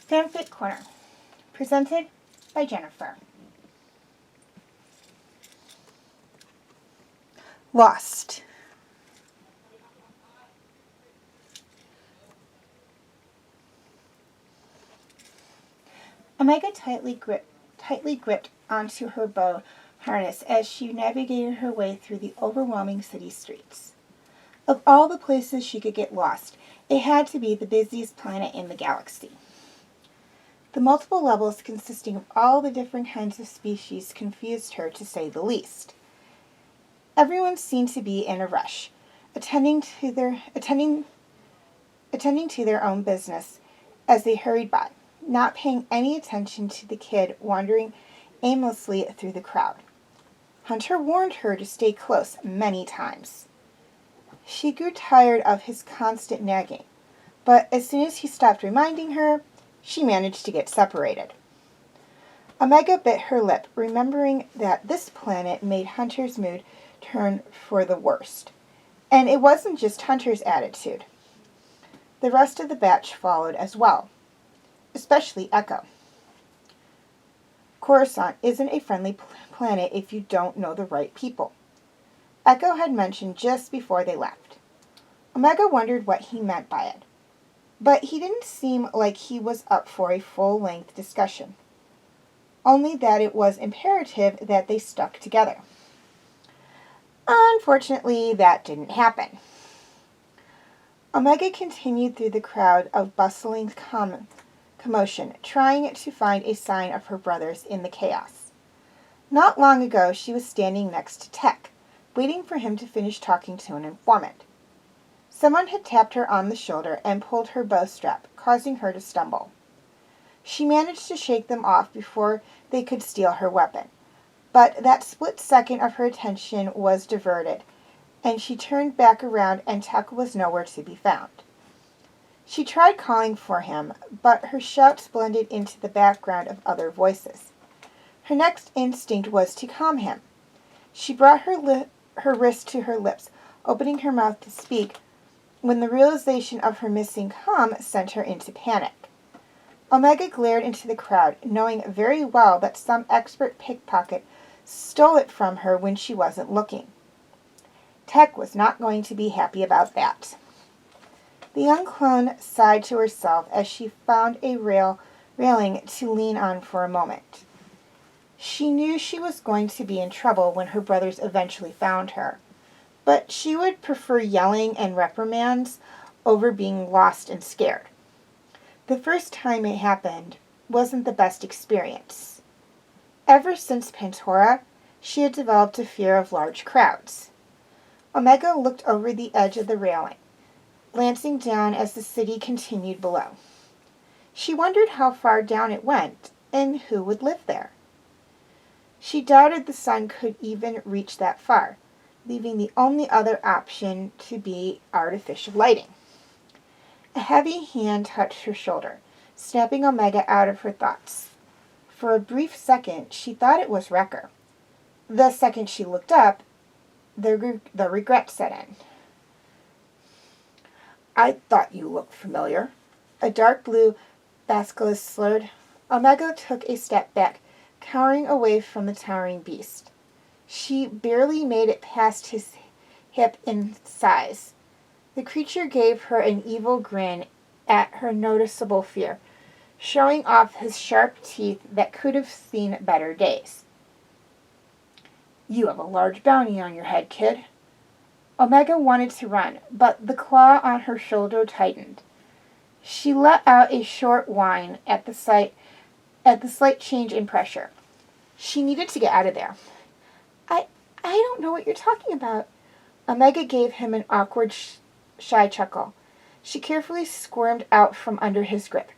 Fanfic Corner, presented by Jennifer. Lost. Omega tightly gripped onto her bow harness as she navigated her way through the overwhelming city streets. Of all the places she could get lost, it had to be the busiest planet in the galaxy. The multiple levels consisting of all the different kinds of species confused her, to say the least. Everyone seemed to be in a rush, attending to their own business as they hurried by, not paying any attention to the kid wandering aimlessly through the crowd. Hunter warned her to stay close many times. She grew tired of his constant nagging, but as soon as he stopped reminding her, she managed to get separated. Omega bit her lip, remembering that this planet made Hunter's mood turn for the worst. And it wasn't just Hunter's attitude. The rest of the batch followed as well, especially Echo. Coruscant isn't a friendly planet if you don't know the right people, Echo had mentioned just before they left. Omega wondered what he meant by it, but he didn't seem like he was up for a full-length discussion, only that it was imperative that they stuck together. Unfortunately, that didn't happen. Omega continued through the crowd of bustling commotion, trying to find a sign of her brothers in the chaos. Not long ago, she was standing next to Tech, waiting for him to finish talking to an informant. Someone had tapped her on the shoulder and pulled her bowstrap, causing her to stumble. She managed to shake them off before they could steal her weapon, but that split second of her attention was diverted, and she turned back around and Tech was nowhere to be found. She tried calling for him, but her shouts blended into the background of other voices. Her next instinct was to calm him. She brought her wrist to her lips, opening her mouth to speak, when the realization of her missing comm sent her into panic. Omega glared into the crowd, knowing very well that some expert pickpocket stole it from her when she wasn't looking. Tech was not going to be happy about that. The young clone sighed to herself as she found a railing to lean on for a moment. She knew she was going to be in trouble when her brothers eventually found her, but she would prefer yelling and reprimands over being lost and scared. The first time it happened wasn't the best experience. Ever since Pantora, she had developed a fear of large crowds. Omega looked over the edge of the railing, glancing down as the city continued below. She wondered how far down it went and who would live there. She doubted the sun could even reach that far, leaving the only other option to be artificial lighting. A heavy hand touched her shoulder, snapping Omega out of her thoughts. For a brief second, she thought it was Wrecker. The second she looked up, the regret set in. I thought you looked familiar. A dark blue basilisk slurred. Omega took a step back, cowering away from the towering beast. She barely made it past his hip in size. The creature gave her an evil grin at her noticeable fear, showing off his sharp teeth that could have seen better days. You have a large bounty on your head, kid. Omega wanted to run, but the claw on her shoulder tightened. She let out a short whine at the slight change in pressure. She needed to get out of there. I don't know what you're talking about. Omega gave him an awkward, shy chuckle. She carefully squirmed out from under his grip.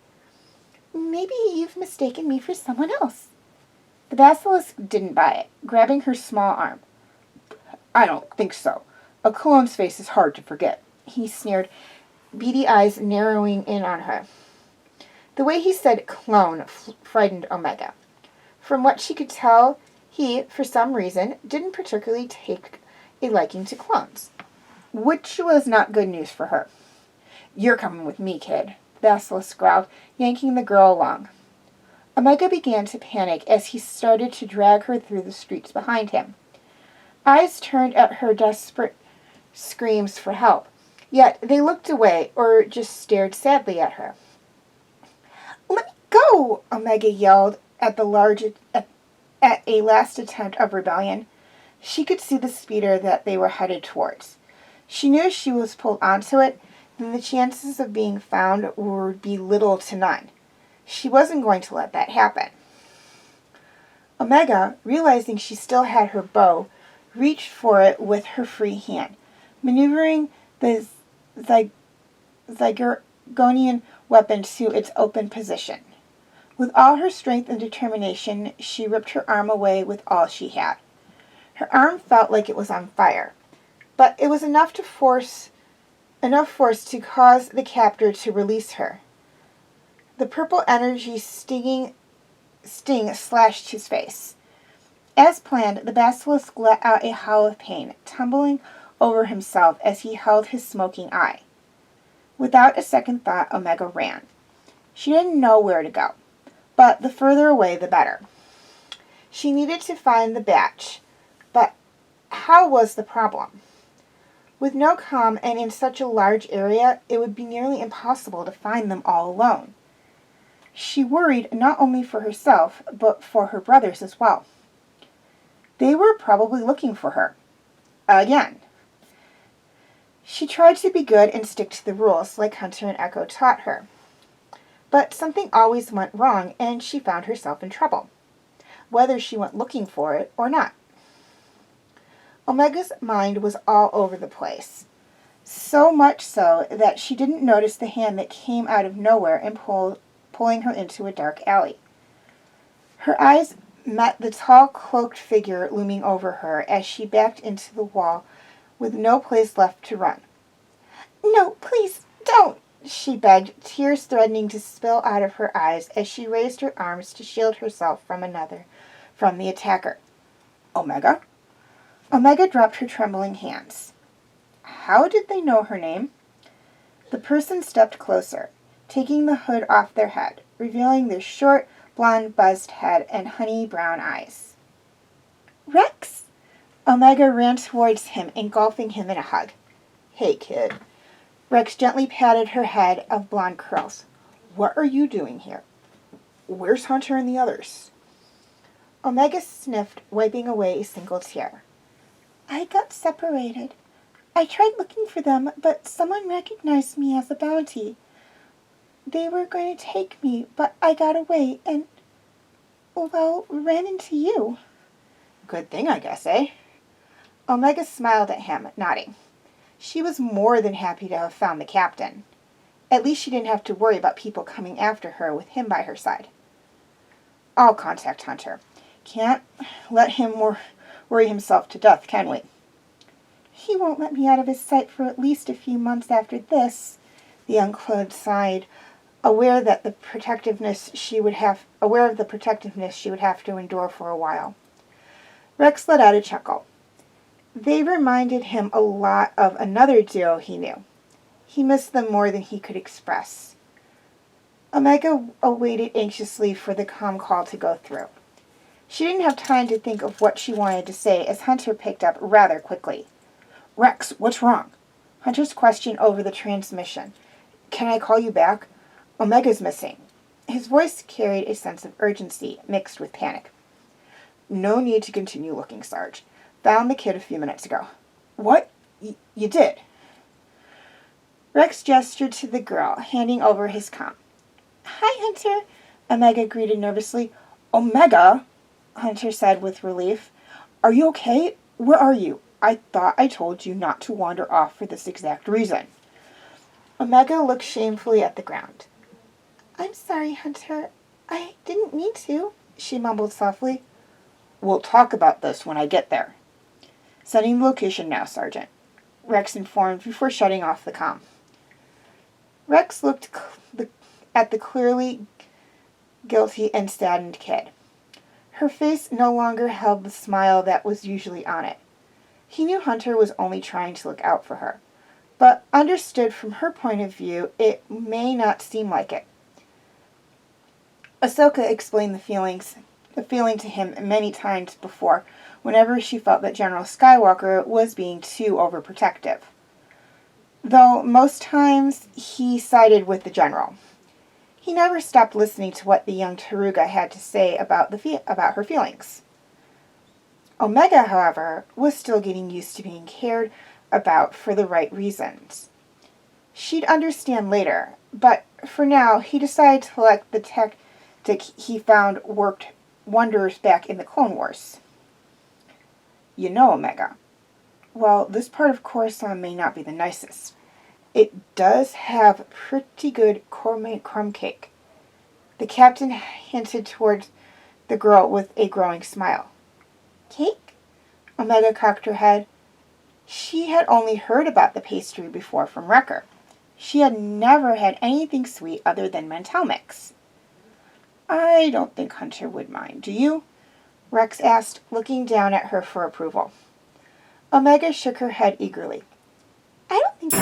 Maybe you've mistaken me for someone else. The basilisk didn't buy it, grabbing her small arm. I don't think so. A clone's face is hard to forget, he sneered, beady eyes narrowing in on her. The way he said clone frightened Omega. From what she could tell, he, for some reason, didn't particularly take a liking to clones, which was not good news for her. You're coming with me, kid, Basilisk growled, yanking the girl along. Omega began to panic as he started to drag her through the streets behind him. Eyes turned at her desperate screams for help, yet they looked away or just stared sadly at her. Let me go, Omega yelled at a last attempt of rebellion. She could see the speeder that they were headed towards. She knew if she was pulled onto it, then the chances of being found would be little to none. She wasn't going to let that happen. Omega, realizing she still had her bow, reached for it with her free hand, maneuvering the Zygonian weapon to its open position. With all her strength and determination, she ripped her arm away with all she had. Her arm felt like it was on fire, but it was enough force to cause the captor to release her. The purple energy sting slashed his face. As planned, the basilisk let out a howl of pain, tumbling over himself as he held his smoking eye. Without a second thought, Omega ran. She didn't know where to go, but the further away the better. She needed to find the batch, but how was the problem? With no comm and in such a large area, it would be nearly impossible to find them all alone. She worried not only for herself, but for her brothers as well. They were probably looking for her. Again. She tried to be good and stick to the rules, like Hunter and Echo taught her. But something always went wrong, and she found herself in trouble, whether she went looking for it or not. Omega's mind was all over the place, so much so that she didn't notice the hand that came out of nowhere and pulling her into a dark alley. Her eyes met the tall, cloaked figure looming over her as she backed into the wall with no place left to run. No, please, don't, she begged, tears threatening to spill out of her eyes as she raised her arms to shield herself from the attacker. Omega? Omega dropped her trembling hands. How did they know her name? The person stepped closer, taking the hood off their head, revealing their short, blonde, buzzed head and honey brown eyes. Rex! Omega ran towards him, engulfing him in a hug. Hey, kid. Rex gently patted her head of blonde curls. What are you doing here? Where's Hunter and the others? Omega sniffed, wiping away a single tear. I got separated. I tried looking for them, but someone recognized me as a bounty. They were going to take me, but I got away and, well, ran into you. Good thing, I guess, eh? Omega smiled at him, nodding. She was more than happy to have found the captain. At least she didn't have to worry about people coming after her with him by her side. I'll contact Hunter. Can't let him worry himself to death, can we? He won't let me out of his sight for at least a few months after this, the young clone sighed, aware of the protectiveness she would have to endure for a while. Rex let out a chuckle. They reminded him a lot of another duo he knew. He missed them more than he could express. Omega awaited anxiously for the comm call to go through. She didn't have time to think of what she wanted to say as Hunter picked up rather quickly. "Rex, what's wrong?" Hunter's question over the transmission. "Can I call you back? Omega's missing." His voice carried a sense of urgency mixed with panic. "No need to continue looking, Sarge. Found the kid a few minutes ago." "What? You did?" Rex gestured to the girl, handing over his comm. "Hi, Hunter," Omega greeted nervously. "Omega?" Hunter said with relief. "Are you okay? Where are you? I thought I told you not to wander off for this exact reason." Omega looked shamefully at the ground. "I'm sorry, Hunter. I didn't mean to," she mumbled softly. "We'll talk about this when I get there." "Sending the location now, Sergeant," Rex informed before shutting off the comm. Rex looked at the clearly guilty and saddened kid. Her face no longer held the smile that was usually on it. He knew Hunter was only trying to look out for her, but understood from her point of view it may not seem like it. Ahsoka explained the feeling to him many times before, whenever she felt that General Skywalker was being too overprotective. Though most times he sided with the general. He never stopped listening to what the young Taruga had to say about her feelings. Omega, however, was still getting used to being cared about for the right reasons. She'd understand later, but for now he decided to let the tactic he found worked wonders back in the Clone Wars. "You know, Omega, while this part of Coruscant may not be the nicest, it does have pretty good gourmet crumb cake." The captain hinted towards the girl with a growing smile. "Cake?" Omega cocked her head. She had only heard about the pastry before from Wrecker. She had never had anything sweet other than Mental Mix. "I don't think Hunter would mind, do you?" Rex asked, looking down at her for approval. Omega shook her head eagerly. "I don't think